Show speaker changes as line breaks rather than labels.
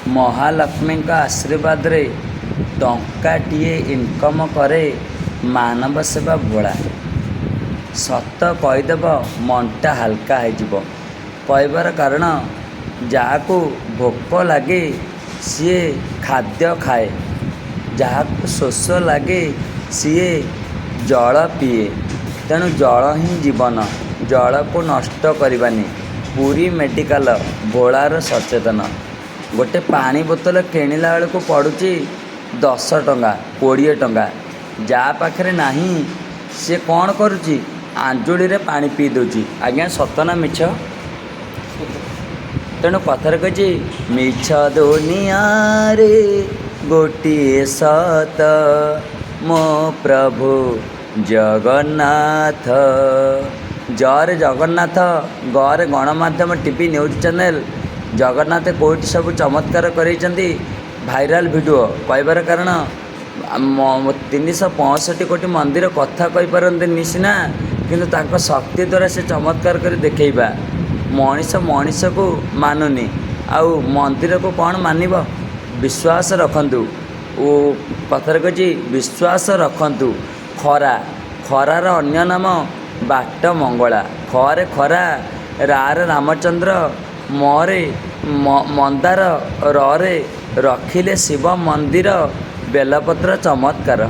महालक्ष्मी आशीर्वाद रे टंकाटीए इनकम करे मानव सेवा भोला सत कहीदेव मनटा हल्का हो कहबार कारण जहाँ भोक लगे सी खाद्य खाए जहाँ शोष लगे सी जल पीए तेणु जल ही जीवन जल को नष्ट करवानी पूरी मेडिकल भोलार सचेतन गोटे पानी बोतल किणला बेल को पड़ुची 10 टंका 20 टंका जा पाखे नहीं सी कौन करुच्ची आंजुड़ी रे पानी पी दूची आज्ञा सतना मिछ तेणु कथार कही मिछ दुनिया रे गोटिए सत मो प्रभु जगन्नाथ जरे जगन्नाथ गरे गणमाध्यम टीवी न्यूज चैनल जगन्नाथ कोटी सब चमत्कार करैछंती भाइराल वीडियो कहबार कारण 365 कोटी मंदिर कथा कही पारंती सीना किंतु तांको शक्ति द्वारा से चमत्कार कर देखैबा मनीष मनीष को मानुनी आउ मंदिर को कौन मानिब विश्वास रखंतु ओ कथार कही विश्वास रखंतु खरा खरार अन्य नाम बाट मंगला खरे खरा रारे रामचंद्र मरे मंदार रे रखिले शिव मंदिर बेलपत्र चमत्कार।